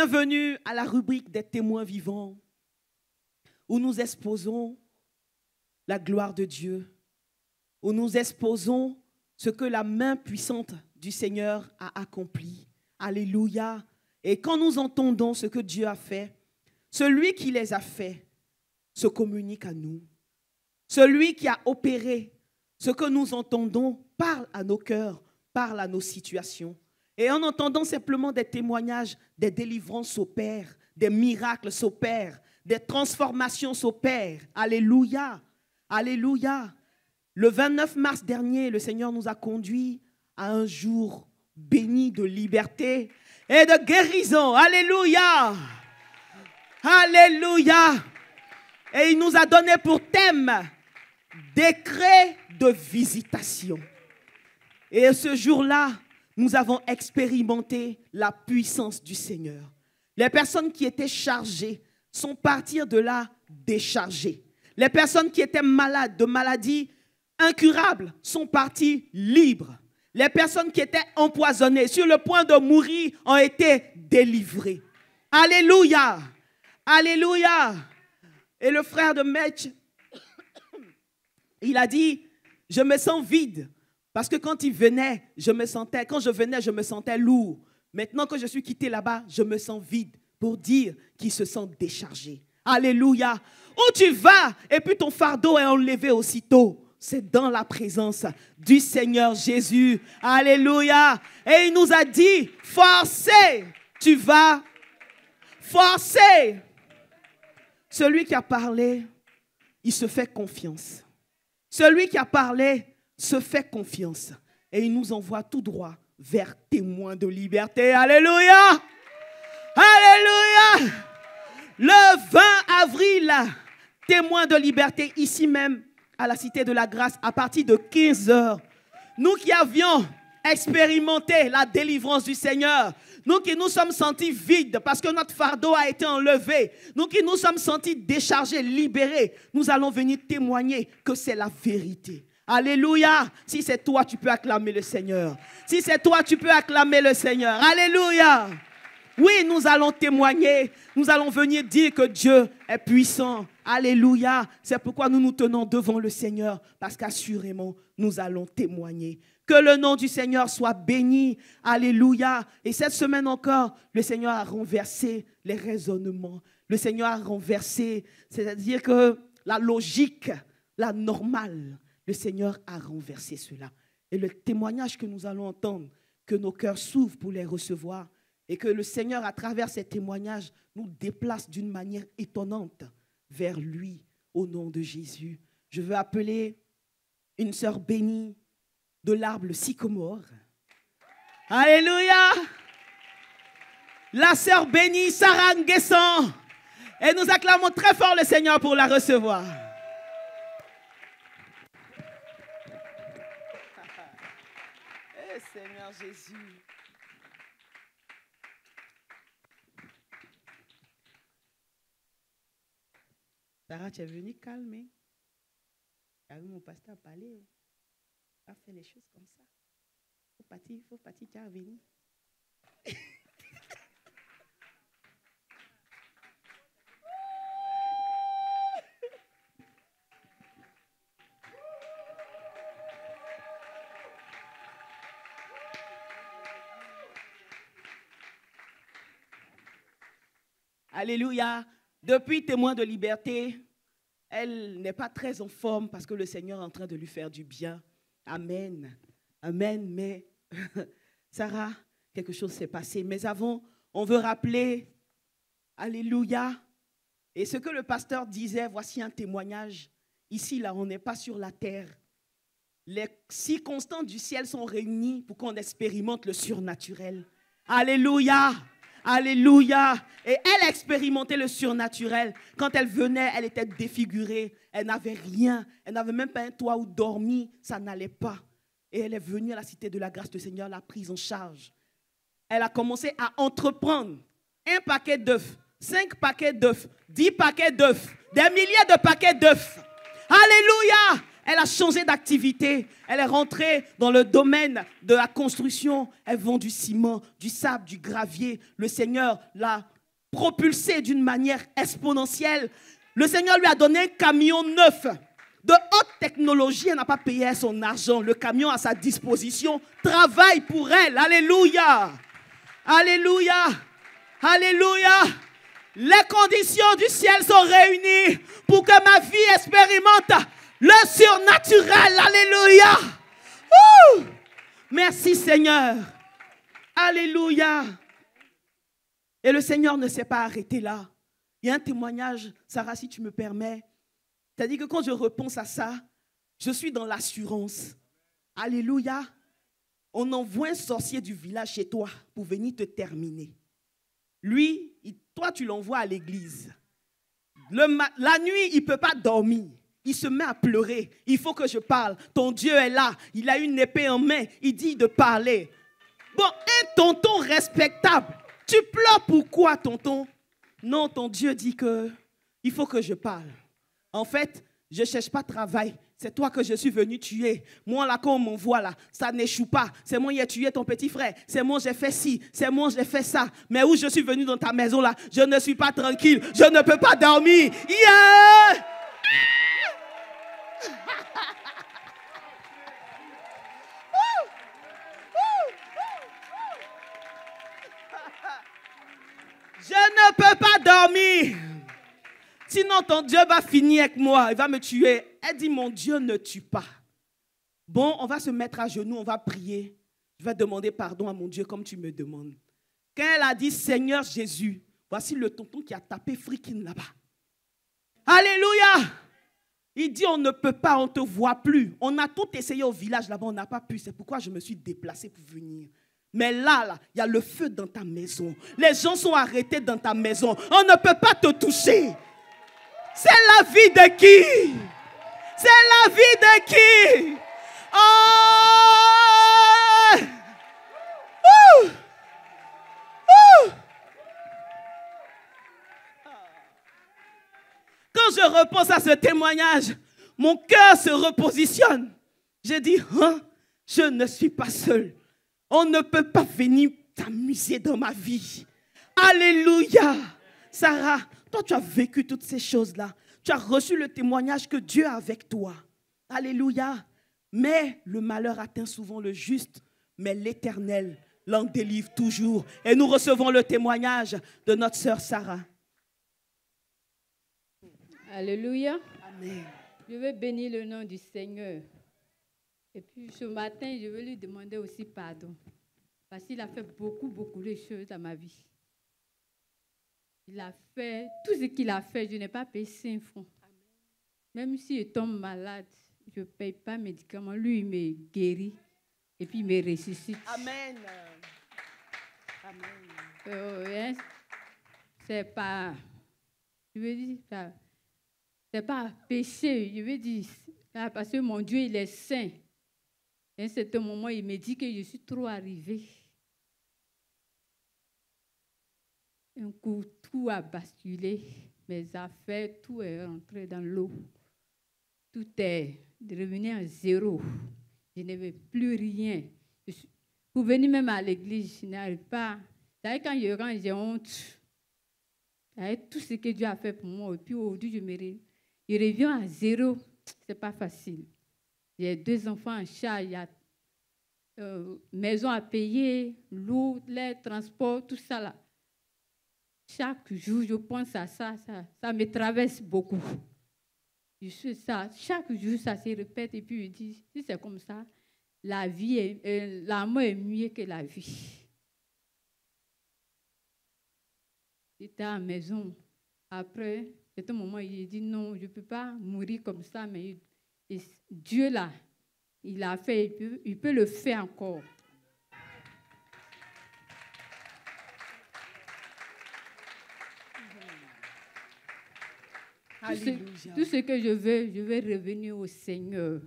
Bienvenue à la rubrique des témoins vivants où nous exposons la gloire de Dieu, où nous exposons ce que la main puissante du Seigneur a accompli. Alléluia. Et quand nous entendons ce que Dieu a fait, celui qui les a fait se communique à nous. Celui qui a opéré ce que nous entendons parle à nos cœurs, parle à nos situations. Et en entendant simplement des témoignages, des délivrances s'opèrent, des miracles s'opèrent, des transformations s'opèrent. Alléluia. Alléluia. Le 29 mars dernier, le Seigneur nous a conduits à un jour béni de liberté et de guérison. Alléluia. Alléluia. Et il nous a donné pour thème décret de visitation. Et ce jour-là, nous avons expérimenté la puissance du Seigneur. Les personnes qui étaient chargées sont parties de là déchargées. Les personnes qui étaient malades de maladies incurables sont parties libres. Les personnes qui étaient empoisonnées, sur le point de mourir, ont été délivrées. Alléluia! Alléluia! Et le frère de Metch, il a dit, je me sens vide. Parce que quand il venait, quand je venais, je me sentais lourd. Maintenant que je suis quitté là-bas, je me sens vide pour dire qu'il se sent déchargé. Alléluia. Où tu vas et puis ton fardeau est enlevé aussitôt. C'est dans la présence du Seigneur Jésus. Alléluia. Et il nous a dit, forcez, tu vas forcer. Celui qui a parlé, il se fait confiance. Celui qui a parlé se fait confiance. Et il nous envoie tout droit vers témoins de liberté. Alléluia. Alléluia. Le 20 avril, témoins de liberté, ici même, à la Cité de la Grâce, à partir de 15 heures. Nous qui avions expérimenté la délivrance du Seigneur, nous qui nous sommes sentis vides parce que notre fardeau a été enlevé, nous qui nous sommes sentis déchargés, libérés, nous allons venir témoigner que c'est la vérité. Alléluia. Si c'est toi, tu peux acclamer le Seigneur. Si c'est toi, tu peux acclamer le Seigneur. Alléluia. Oui, nous allons témoigner. Nous allons venir dire que Dieu est puissant. Alléluia. C'est pourquoi nous nous tenons devant le Seigneur. Parce qu'assurément, nous allons témoigner. Que le nom du Seigneur soit béni. Alléluia. Et cette semaine encore, le Seigneur a renversé les raisonnements. Le Seigneur a renversé, c'est-à-dire que la logique, la normale, le Seigneur a renversé cela. Et le témoignage que nous allons entendre, que nos cœurs s'ouvrent pour les recevoir et que le Seigneur, à travers ces témoignages, nous déplace d'une manière étonnante vers lui, au nom de Jésus. Je veux appeler une sœur bénie de l'arbre sycomore. Alléluia! La sœur bénie, Sarah Nguessan. Et nous acclamons très fort le Seigneur pour la recevoir. Seigneur Jésus. Sarah, tu es venue calmer. Car mon pasteur a parlé. Pas fait les choses comme ça. Faut partir, tu es venu. Alléluia. Depuis témoin de liberté, elle n'est pas très en forme parce que le Seigneur est en train de lui faire du bien. Amen. Amen. Mais Sarah, quelque chose s'est passé. Mais avant, on veut rappeler, alléluia. Et ce que le pasteur disait, voici un témoignage. Ici, là, on n'est pas sur la terre. Les circonstances du ciel sont réunies pour qu'on expérimente le surnaturel. Alléluia. Alléluia. Et elle a expérimenté le surnaturel. Quand elle venait, elle était défigurée. Elle n'avait rien. Elle n'avait même pas un toit où dormir. Ça n'allait pas. Et elle est venue à la Cité de la Grâce. Le Seigneur l'a prise en charge. Elle a commencé à entreprendre 1 paquet d'œufs, 5 paquets d'œufs, 10 paquets d'œufs, des milliers de paquets d'œufs. Alléluia. Elle a changé d'activité. Elle est rentrée dans le domaine de la construction. Elle vend du ciment, du sable, du gravier. Le Seigneur l'a propulsé d'une manière exponentielle. Le Seigneur lui a donné un camion neuf de haute technologie. Elle n'a pas payé son argent. Le camion à sa disposition travaille pour elle. Alléluia. Alléluia. Alléluia. Les conditions du ciel sont réunies pour que ma vie expérimente le surnaturel. Alléluia. Ouh. Merci Seigneur. Alléluia. Et le Seigneur ne s'est pas arrêté là. Il y a un témoignage, Sarah, si tu me permets. C'est-à-dire que quand je repense à ça, je suis dans l'assurance. Alléluia. On envoie un sorcier du village chez toi pour venir te terminer. Lui, toi, tu l'envoies à l'église. La nuit, il ne peut pas dormir. Il se met à pleurer. Il faut que je parle. Ton Dieu est là. Il a une épée en main. Il dit de parler. Bon, un tonton respectable. Tu pleures pourquoi, tonton? Non, ton Dieu dit que il faut que je parle. En fait, je ne cherche pas de travail. C'est toi que je suis venu tuer. Moi, là, quand on m'envoie là, ça n'échoue pas. C'est moi qui ai tué ton petit frère. C'est moi, j'ai fait ci. C'est moi, j'ai fait ça. Mais où je suis venu dans ta maison là, je ne suis pas tranquille. Je ne peux pas dormir. Yeah! Je ne peux pas dormir. Sinon, ton Dieu va finir avec moi. Il va me tuer. Elle dit, mon Dieu ne tue pas. Bon, on va se mettre à genoux, on va prier. Je vais demander pardon à mon Dieu comme tu me demandes. Quand elle a dit, Seigneur Jésus, voici le tonton qui a tapé frikin là-bas. Alléluia. Il dit, on ne peut pas, on ne te voit plus. On a tout essayé au village là-bas, on n'a pas pu. C'est pourquoi je me suis déplacée pour venir. Mais là, il y a le feu dans ta maison. Les gens sont arrêtés dans ta maison. On ne peut pas te toucher. C'est la vie de qui? C'est la vie de qui? Oh! Ouh! Ouh! Quand je repense à ce témoignage, mon cœur se repositionne. Je dis, hein, je ne suis pas seul. On ne peut pas venir t'amuser dans ma vie. Alléluia. Sarah, toi tu as vécu toutes ces choses-là. Tu as reçu le témoignage que Dieu est avec toi. Alléluia. Mais le malheur atteint souvent le juste, mais l'Éternel l'en délivre toujours. Et nous recevons le témoignage de notre sœur Sarah. Alléluia. Amen. Je veux bénir le nom du Seigneur. Et puis ce matin, je veux lui demander aussi pardon. Parce qu'il a fait beaucoup de choses dans ma vie. Il a fait tout ce qu'il a fait. Je n'ai pas payé 5 francs. Même si je tombe malade, je ne paye pas de médicaments. Lui, il me guérit et puis il me ressuscite. Amen. Amen. C'est pas, je veux dire, c'est pas péché. Je veux dire, parce que mon Dieu, il est saint. À un certain moment, il me dit que je suis trop arrivée. Un coup, tout a basculé. Mes affaires, tout est rentré dans l'eau. Tout est revenu à zéro. Je n'avais plus rien. Pour venir même à l'église, je n'arrive pas. Quand je rentre, j'ai honte. Avec tout ce que Dieu a fait pour moi. Et puis aujourd'hui, je reviens à zéro. Ce n'est pas facile. J'ai 2 enfants en charge, il y a maison à payer, l'eau, les transports, tout ça là. Chaque jour, je pense à ça, ça me traverse beaucoup. Je suis ça, chaque jour, ça se répète et puis je dis, si c'est comme ça, la vie, l'amour est mieux que la vie. J'étais à la maison. Après, à un moment, il a dit non, je ne peux pas mourir comme ça, mais Dieu là, il a fait, il peut le faire encore. Tout ce que je veux revenir au Seigneur.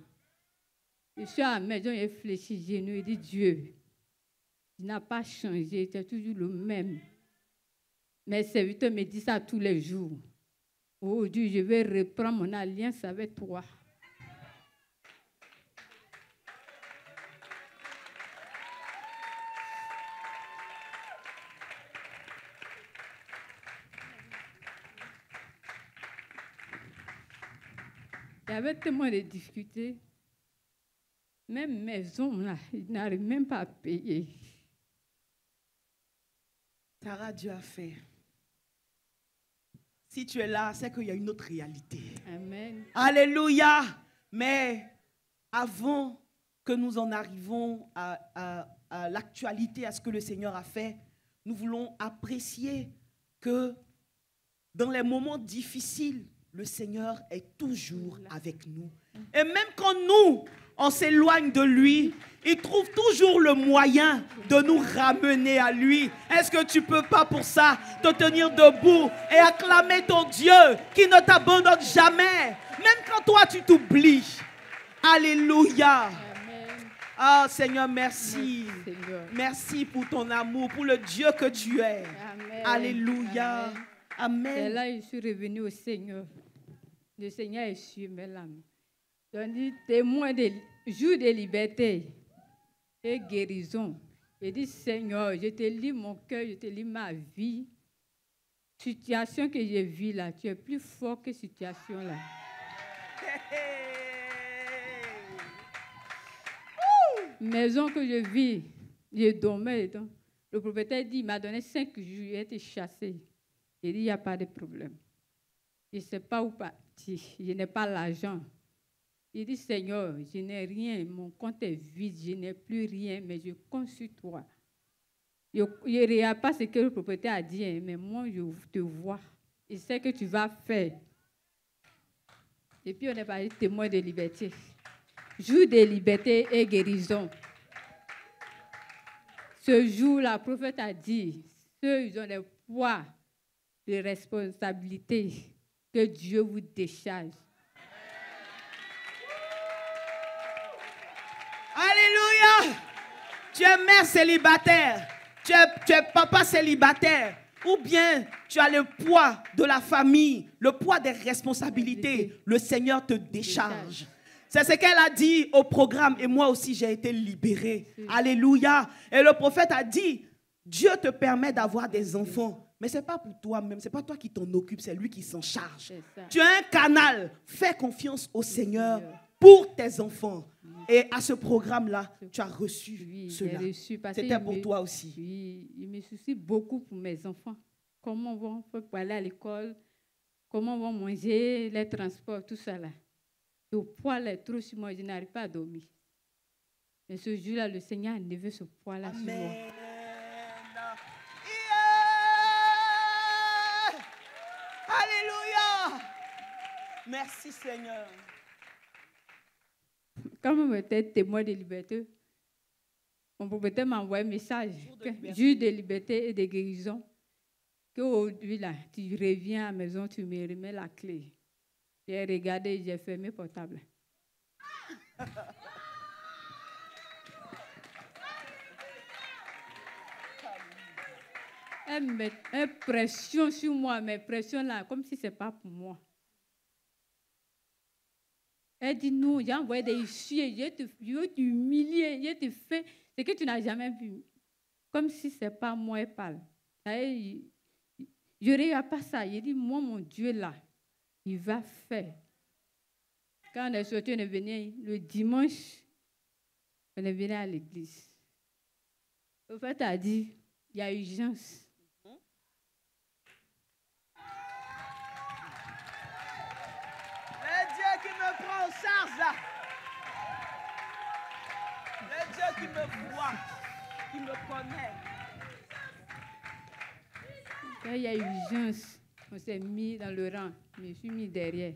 Je suis à la maison, j'ai fléchi genoux et dit Dieu, il n'a pas changé, tu es toujours le même. Mes serviteurs me disent ça tous les jours. Aujourd'hui, je vais reprendre mon alliance avec toi. Il y avait tellement de difficultés. Même maison, là, ils n'arrivent même pas à payer. Tara, Dieu a fait. Si tu es là, c'est qu'il y a une autre réalité. Amen. Alléluia. Mais avant que nous en arrivons à l'actualité, à ce que le Seigneur a fait, nous voulons apprécier que dans les moments difficiles, le Seigneur est toujours avec nous. Et même quand nous, on s'éloigne de lui, il trouve toujours le moyen de nous ramener à lui. Est-ce que tu ne peux pas pour ça te tenir debout et acclamer ton Dieu qui ne t'abandonne jamais, même quand toi tu t'oublies. Alléluia. Ah Seigneur, merci. Merci pour ton amour, pour le Dieu que tu es. Amen. Alléluia. Amen. Et là, je suis revenue au Seigneur. Le Seigneur est sur mes larmes. Donc, dit témoin de jour de liberté et guérison. Je dis, Seigneur, je te lis mon cœur, je te lis ma vie. Situation que je vis là, tu es plus fort que situation là. Maison que je vis, je dormais dedans. Le propriétaire dit, il m'a donné 5 jours, j'ai été chassé. Il dit, il n'y a pas de problème. Je ne sais pas où partir, je n'ai pas l'argent. Il dit, Seigneur, je n'ai rien, mon compte est vide, je n'ai plus rien, mais je compte sur toi. Je ne regarde pas ce que le propriétaire a dit, mais moi, je te vois. Je sais que tu vas faire. Et puis, on est parlé témoin de liberté. Jour de liberté et guérison. Ce jour-là, le prophète a dit, ceux qui ont des poids de responsabilité, que Dieu vous décharge. Alléluia. Tu es mère célibataire, tu es papa célibataire, ou bien tu as le poids de la famille, le poids des responsabilités. Le Seigneur te décharge. C'est ce qu'elle a dit au programme et moi aussi j'ai été libérée. Alléluia. Et le prophète a dit, Dieu te permet d'avoir des enfants, mais ce n'est pas pour toi-même, ce n'est pas toi qui t'en occupe, c'est lui qui s'en charge. Tu as un canal, fais confiance au Seigneur pour tes enfants. Et à ce programme-là, tu as reçu cela. C'était pour toi aussi. Oui, il me soucie beaucoup pour mes enfants. Comment vont aller à l'école, comment vont manger, les transports, tout ça là. Le poids est trop sur moi, je n'arrive pas à dormir. Mais ce jour-là, le Seigneur a enlevé ce poids-là sur moi. Yeah. Alléluia. Merci Seigneur. Quand on était témoin de liberté, mon propriétaire m'a envoyé un message, jour de liberté et de guérison, qu'aujourd'hui, là, tu reviens à la maison, tu me remets la clé. J'ai regardé, j'ai fermé le portable. Elle met une pression sur moi, mais pression là, comme si ce n'est pas pour moi. Elle dit non, j'ai envoyé des huissiers, je veux t'humilier, je te fais ce que tu n'as jamais vu. Comme si ce n'est pas moi, elle parle. Je ne regarde pas ça. Il dit, moi, mon Dieu là, il va faire. Quand on est sorti, on est venu le dimanche, on est venu à l'église. Le prophète a dit, il y a urgence. Le Dieu qui me prend en charge là. Le Dieu qui me voit, qui me connaît. Quand il y a urgence, on s'est mis dans le rang. Je me suis mis derrière.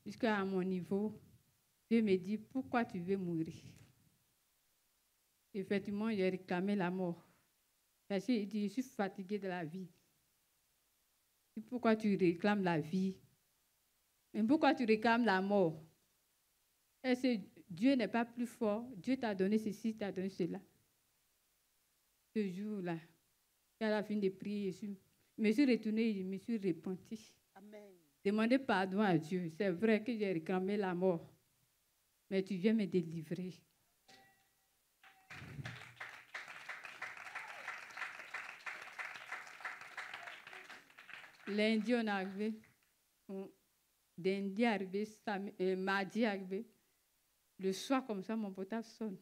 Jusqu'à mon niveau, Dieu me dit, pourquoi tu veux mourir? Effectivement, j'ai réclamé la mort. Parce qu'il dit, je suis fatiguée de la vie. Pourquoi tu réclames la vie? Mais pourquoi tu réclames la mort? Est-ce que Dieu n'est pas plus fort? Dieu t'a donné ceci, t'a donné cela. Ce jour-là, à la fin des prières, je me suis retournée, je me suis repentie. Amen. Demandez pardon à Dieu. C'est vrai que j'ai réclamé la mort. Mais tu viens me délivrer. Lundi, on est arrivé. lundi arrivé, mardi arrivé. Le soir, comme ça, mon portable sonne.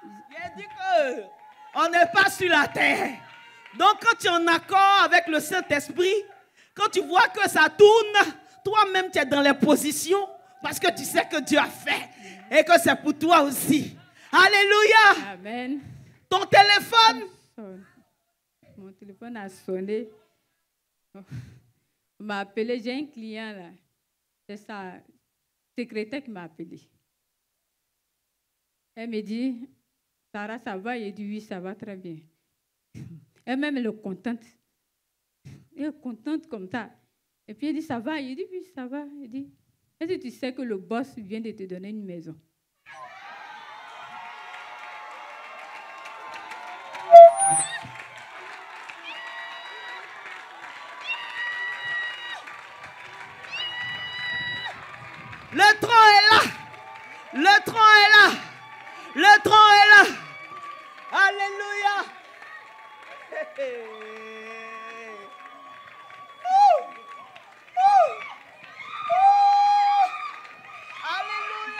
Il dit qu'on n'est pas sur la terre. Donc, quand tu es en accord avec le Saint-Esprit, quand tu vois que ça tourne, toi-même, tu es dans les positions parce que tu sais que Dieu a fait et que c'est pour toi aussi. Alléluia. Amen. Ton téléphone. Mon téléphone a sonné. On m'a appelé, j'ai un client là. C'est sa secrétaire qui m'a appelé. Elle me dit, Sarah, ça va? Il dit, oui, ça va très bien. Elle-même, elle est contente. Elle est contente comme ça. Et puis, elle dit, ça va? Il dit, oui, ça va. Elle dit, est-ce que tu sais que le boss vient de te donner une maison? Le tronc est là. Le tronc est là. Le tronc est là. Alléluia. Alléluia.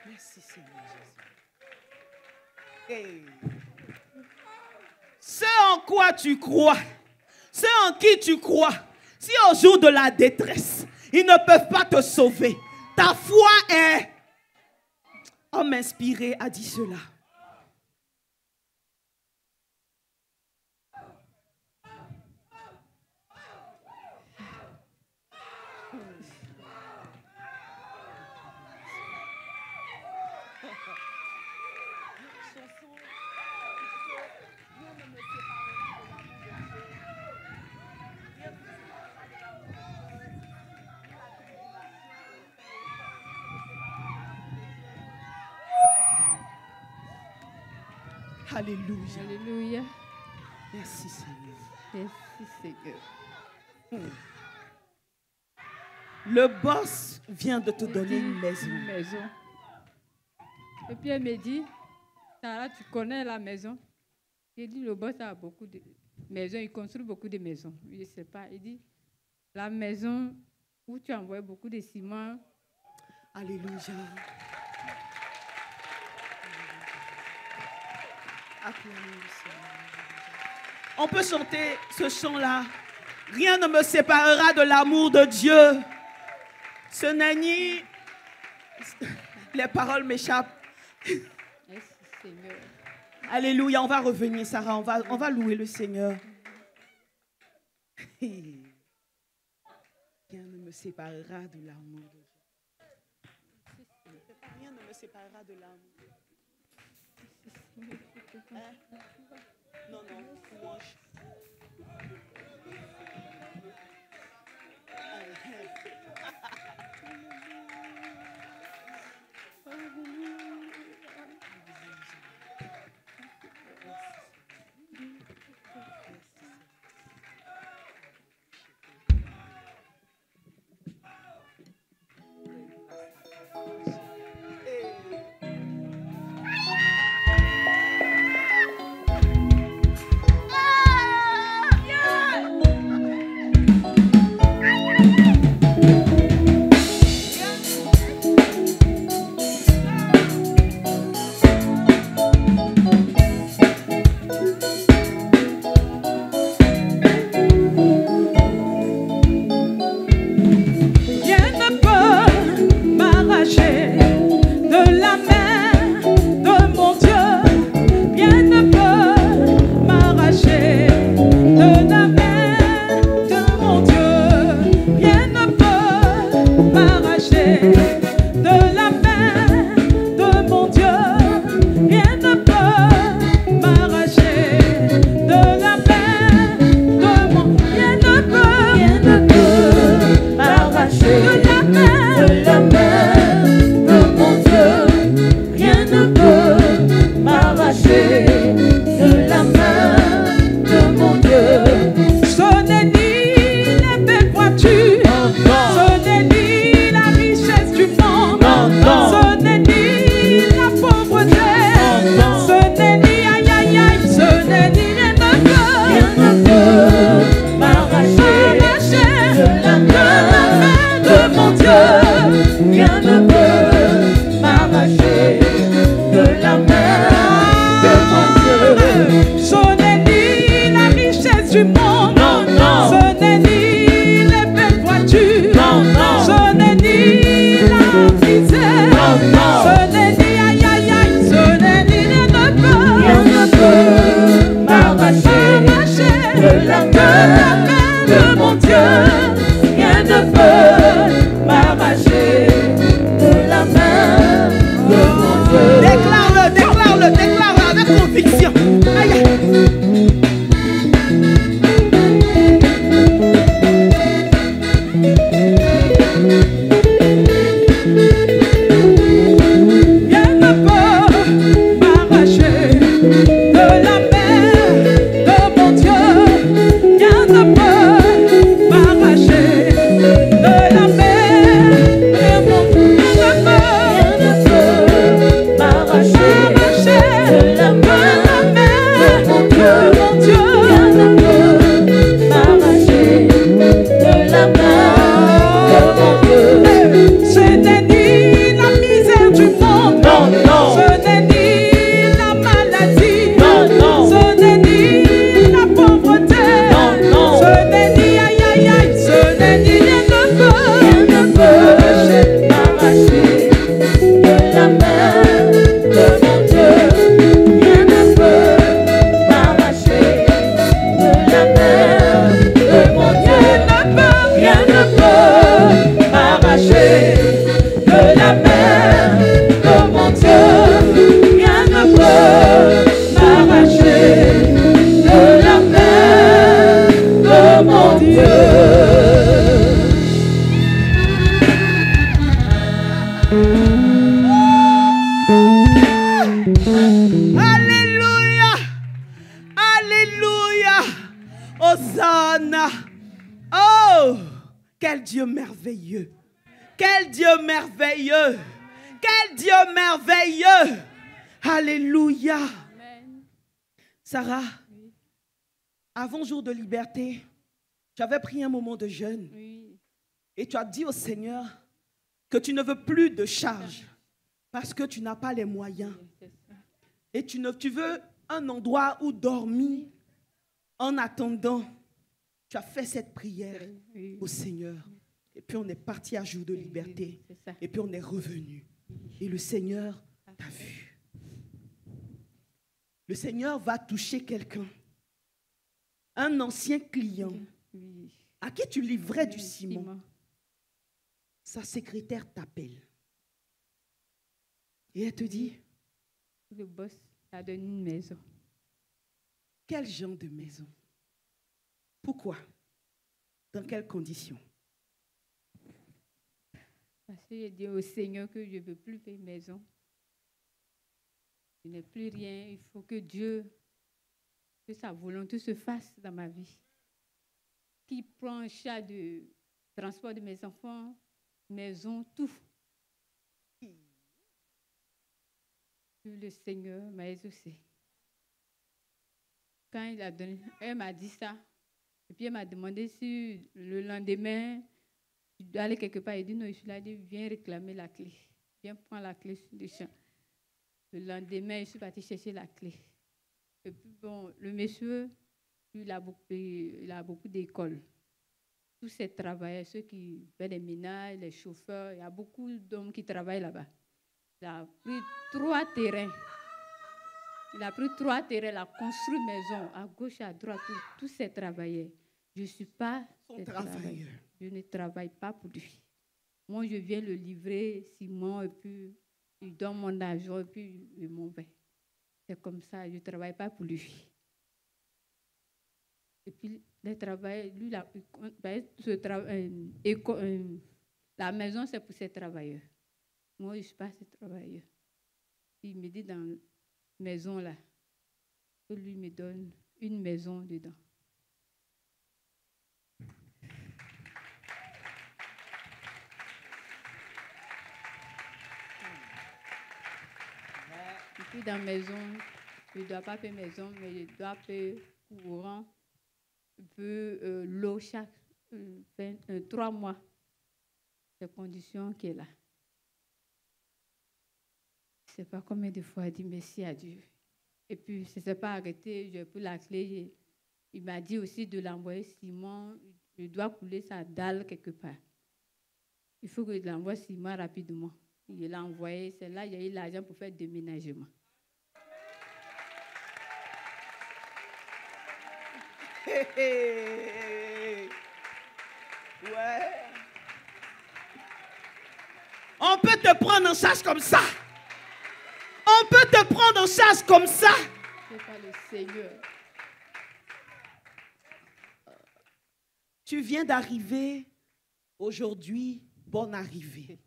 Merci Seigneur Jésus. Hey. Ce en quoi tu crois, ce en qui tu crois, si au jour de la détresse, ils ne peuvent pas te sauver, ta foi est... Homme inspiré a dit cela. Alléluia. Alléluia. Merci Seigneur. Merci Seigneur. Le boss vient de te donner une maison. Une maison. Et puis elle me dit, Sarah, tu connais la maison? J'ai dit, le boss a beaucoup de maisons, il construit beaucoup de maisons. Je ne sais pas. Il dit, la maison où tu envoies beaucoup de ciment. Alléluia. On peut chanter ce chant-là. Rien ne me séparera de l'amour de Dieu. Ce n'est ni... Les paroles m'échappent. Merci Seigneur. Alléluia, on va revenir, Sarah. On va louer le Seigneur. Rien ne me séparera de l'amour de Dieu. Rien ne me séparera de l'amour. Hein? Non, louange. Dieu, rien ne peut m'arracher de la main de mon Dieu. Déclare-le, déclare-le, déclare-le avec conviction. Aïe. Rien ne peut m'arracher de la main de mon Dieu. Rien ne peut m'arracher de la main de mon Dieu. Rien ne peut m'arracher de la main de mon Dieu. Rien ne peut m'arracher de la main de mon Dieu. Ce n'est ni la misère du monde, non, non. Ce n'est ni la maladie, non, non. Ce n'est ni la pauvreté, non, non. Ce n'est ni aïe aïe aïe, ce n'est ni rien ne peut m'arracher de la main de mon Dieu. Rien ne peut m'arracher de la main de mon Dieu. Rien ne peut m'arracher de la main de mon Dieu. Rien ne peut m'arracher de la main de mon Dieu. Alléluia. Alléluia. Hosanna. Oh, quel Dieu merveilleux. Quel Dieu merveilleux. Quel Dieu merveilleux. Alléluia. Amen. Sarah, avant jour de liberté, tu avais pris un moment de jeûne Oui. et tu as dit au Seigneur que tu ne veux plus de charge parce que tu n'as pas les moyens. C'est ça. Et tu veux un endroit où dormir en attendant. Tu as fait cette prière Oui. au Seigneur. Et puis on est parti à jour de liberté. C'est ça. Et puis on est revenu. Et le Seigneur t'a vu. Le Seigneur va toucher quelqu'un. Un ancien client Oui. à qui tu livrais du Oui, ciment. Sa secrétaire t'appelle. Et elle te dit, Le boss a donné une maison. quel genre de maison? Pourquoi? Dans quelles conditions? Parce que j'ai dit au Seigneur que je ne veux plus faire maison. Je n'ai plus rien. Il faut que Dieu, que sa volonté se fasse dans ma vie. Qui prend en charge de transport de mes enfants, maison, tout. Le Seigneur m'a exaucé. Quand il a donné, elle m'a dit ça. Et puis elle m'a demandé si le lendemain, je dois aller quelque part. Il dit non, je suis là. Il dit viens réclamer la clé. Viens prendre la clé sur le champ. Le lendemain, je suis partie chercher la clé. Et puis bon, le monsieur, lui, il a beaucoup d'écoles. Tous ces travailleurs, ceux qui font les ménages, les chauffeurs, il y a beaucoup d'hommes qui travaillent là-bas. Il a pris 3 terrains. Il a pris 3 terrains, il a construit une maison à gauche et à droite pour tous ces travailleurs. Je ne suis pas Son travailleur. Je ne travaille pas pour lui. Moi, je viens le livrer, Simon, et puis il donne mon argent, et puis je m'en vais. C'est comme ça, je ne travaille pas pour lui. Et puis, les travailleurs, lui, la maison, c'est pour ses travailleurs. Moi, je ne suis pas ses travailleurs. Il me dit dans la maison là, que lui me donne une maison dedans. Et puis dans la maison, je ne dois pas faire maison, mais je dois faire courant, l'eau chaque 3 mois. C'est conditions qui est là. Je ne sais pas combien de fois il dit merci à Dieu. Et puis, ça ne s'est pas arrêté, j'ai pris la clé. Il m'a dit aussi de l'envoyer Simon. Je dois couler sa dalle quelque part. Il faut que je l'envoie Simon rapidement. Il l'a envoyé, c'est là qu'il y a eu l'argent pour faire le déménagement. Ouais. On peut te prendre en charge comme ça. On peut te prendre en charge comme ça. C'est pas le Seigneur. Tu viens d'arriver aujourd'hui, bonne arrivée.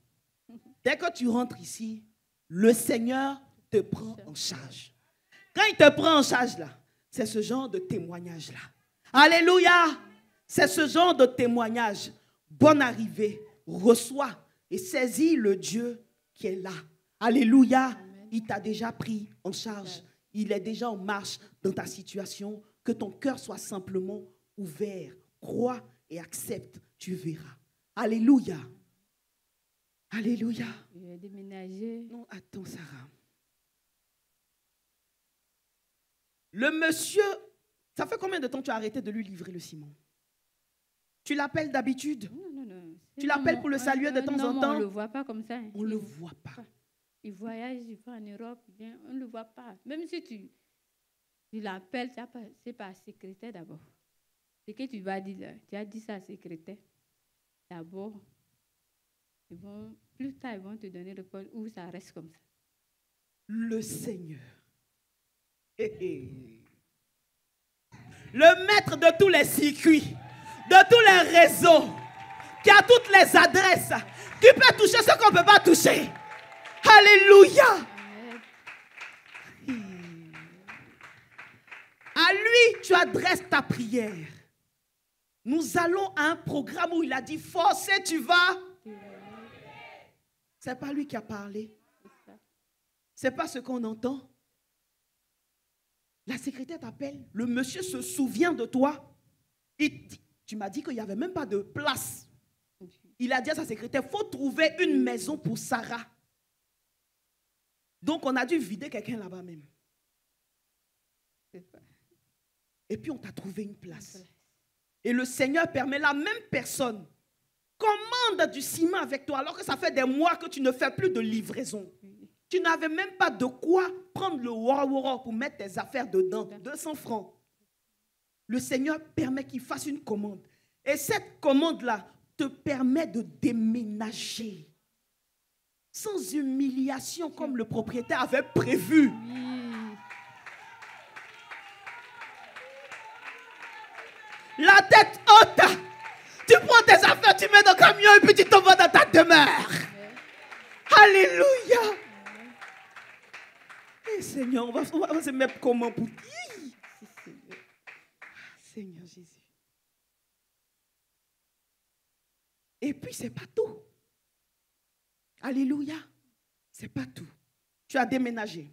Dès que tu rentres ici, le Seigneur te prend en charge. Quand il te prend en charge là, c'est ce genre de témoignage là. Alléluia! C'est ce genre de témoignage. Bonne arrivée, reçois et saisis le Dieu qui est là. Alléluia! Amen. Il t'a déjà pris en charge. Il est déjà en marche dans ta situation. Que ton cœur soit simplement ouvert. Crois et accepte, tu verras. Alléluia. Alléluia. Je vais déménager. Non, attends, Sarah. Le monsieur, ça fait combien de temps que tu as arrêté de lui livrer le ciment? Tu l'appelles d'habitude? Non. Tu l'appelles pour le saluer de temps en temps? On ne le voit pas comme ça. On ne le voit pas. Il voyage, il va en Europe, il vient, on ne le voit pas. Même si tu l'appelles, c'est pas secrétaire d'abord. Ce que tu vas dire là, tu as dit ça à secrétaire. D'abord, plus tard, ils vont te donner le code où ça reste comme ça. Le Seigneur. Le maître de tous les circuits, de tous les réseaux, qui a toutes les adresses, qui peut toucher ce qu'on ne peut pas toucher. Alléluia. À lui, tu adresses ta prière. Nous allons à un programme où il a dit, forcé tu vas. C'est pas lui qui a parlé. C'est pas ce qu'on entend. La secrétaire t'appelle, le monsieur se souvient de toi. Tu m'as dit qu'il n'y avait même pas de place. Il a dit à sa secrétaire, il faut trouver une maison pour Sarah. Donc on a dû vider quelqu'un là-bas même. Et puis on t'a trouvé une place. Et le Seigneur permet la même personne commande du ciment avec toi alors que ça fait des mois que tu ne fais plus de livraison. Tu n'avais même pas de quoi prendre le wara pour mettre tes affaires dedans. 200 francs. Le Seigneur permet qu'il fasse une commande. Et cette commande-là te permet de déménager. Sans humiliation comme le propriétaire avait prévu. La tête haute. Tu prends tes affaires, tu mets dans le camion et puis tu t'en vas dans ta demeure. Alléluia. Seigneur, on va se mettre comment pour dire? Seigneur Jésus. Et puis, c'est pas tout. Alléluia. C'est pas tout. Tu as déménagé.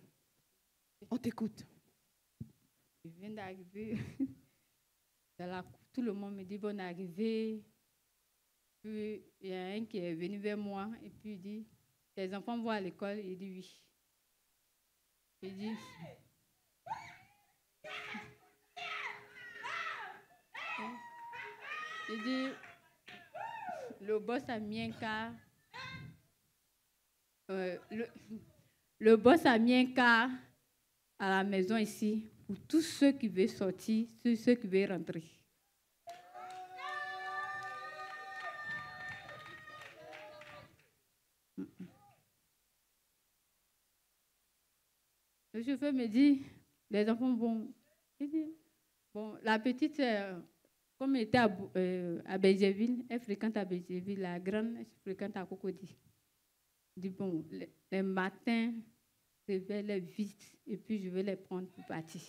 On t'écoute. Je viens d'arriver. Tout le monde me dit bonne arrivée. Puis, il y a un qui est venu vers moi et puis il dit, tes enfants vont à l'école? Il dit oui. Il dit, le boss a mis un cas. Le boss a mis un cas à la maison ici pour tous ceux qui veulent sortir, tous ceux qui veulent rentrer. Le chauffeur me dit, les enfants vont. Il dit, bon, la petite, comme elle était à Bézéville, elle fréquente à Bézéville, la grande, elle fréquente à Cocody. Il dit, bon, les matins, je vais les vite et puis je vais les prendre pour partir.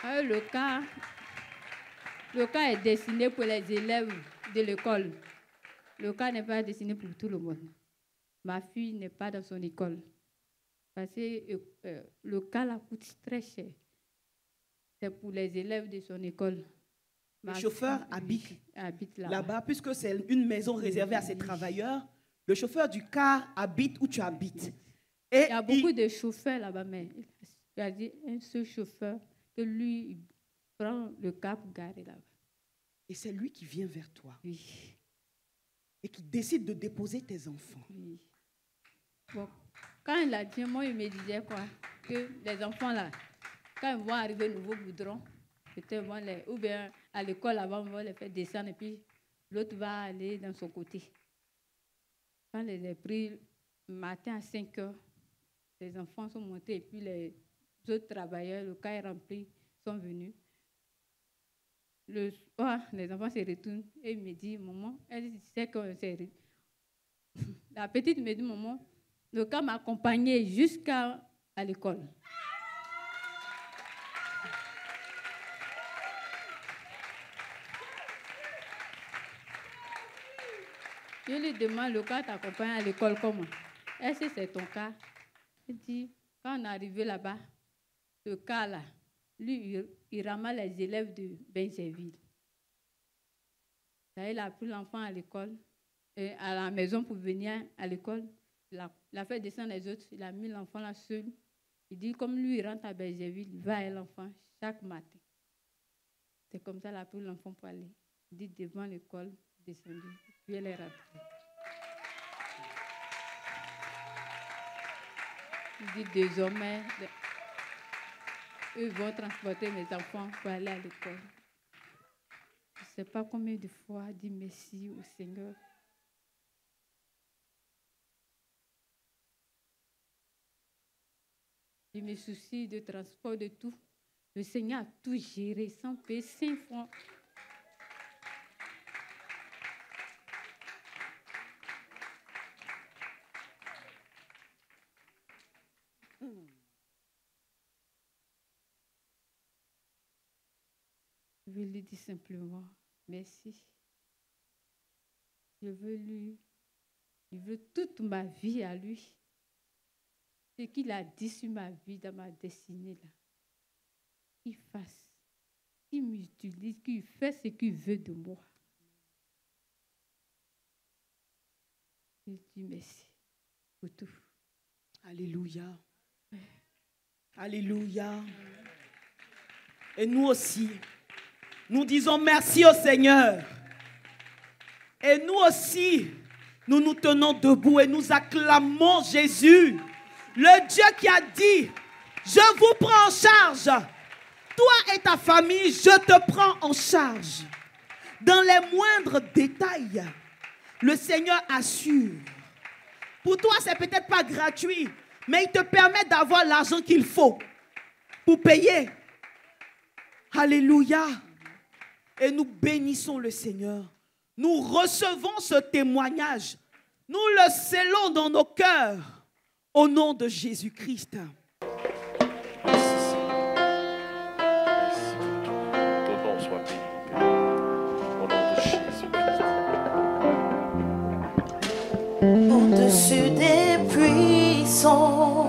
Alors, le cas est destiné pour les élèves de l'école. Le cas n'est pas destiné pour tout le monde. Ma fille n'est pas dans son école. Parce que le cas la coûte très cher. C'est pour les élèves de son école. Le chauffeur habite là-bas, puisque c'est une maison réservée à ses travailleurs. Le chauffeur du car habite où tu habites. Et il y a beaucoup de chauffeurs là-bas, mais il y a dit un seul chauffeur que lui, il prend le car pour garer là-bas. Et c'est lui qui vient vers toi. Oui. Et qui décide de déposer tes enfants. Oui. Bon, Quand il a dit, moi, il me disait quoi? Que les enfants là, quand ils vont arriver au nouveau goudron, peut-être ou bien à l'école avant, on va les faire descendre et puis l'autre va aller dans son côté. Quand les ai pris le matin à 5 heures, les enfants sont montés et puis les autres travailleurs, le cas est rempli, sont venus. Le soir, les enfants se retournent et ils me disent, maman, elle sait qu'on s'est... La petite me dit, maman, le cas m'a accompagnée jusqu'à l'école. Je lui demande, le cas t'accompagne à l'école comment? Est-ce que c'est ton cas? Il dit, quand on est arrivé là-bas, le cas là, lui, il ramasse les élèves de Benjerville. Il a pris l'enfant à l'école, et à la maison pour venir à l'école. Il a fait descendre les autres, il a mis l'enfant là seul. Il dit, comme lui, il rentre à Benjerville, il va à l'enfant chaque matin. C'est comme ça qu'il a pris l'enfant pour aller. Il dit, devant l'école, descendu, puis elle est rentrée. Il dit, désormais, eux vont transporter mes enfants pour aller à l'école. Je ne sais pas combien de fois dit merci au Seigneur. Je me soucie de transport, de tout. Le Seigneur a tout géré sans payer 5 francs. Je lui dis simplement merci. Je veux toute ma vie à lui. Ce qu'il a dit sur ma vie, dans ma destinée, là, qu'il fasse, qu'il m'utilise, qu'il fasse ce qu'il veut de moi. Je dis merci pour tout. Alléluia. Alléluia. Et nous aussi, nous disons merci au Seigneur. Et nous aussi, nous nous tenons debout et nous acclamons Jésus. Le Dieu qui a dit, je vous prends en charge. Toi et ta famille, je te prends en charge. Dans les moindres détails, le Seigneur assure. Pour toi, c'est peut-être pas gratuit, mais il te permet d'avoir l'argent qu'il faut pour payer. Alléluia. Et nous bénissons le Seigneur. Nous recevons ce témoignage. Nous le scellons dans nos cœurs. Au nom de Jésus-Christ. Merci Seigneur. Merci. Ton nom soit béni. Au nom de Jésus-Christ. Au-dessus des puissants,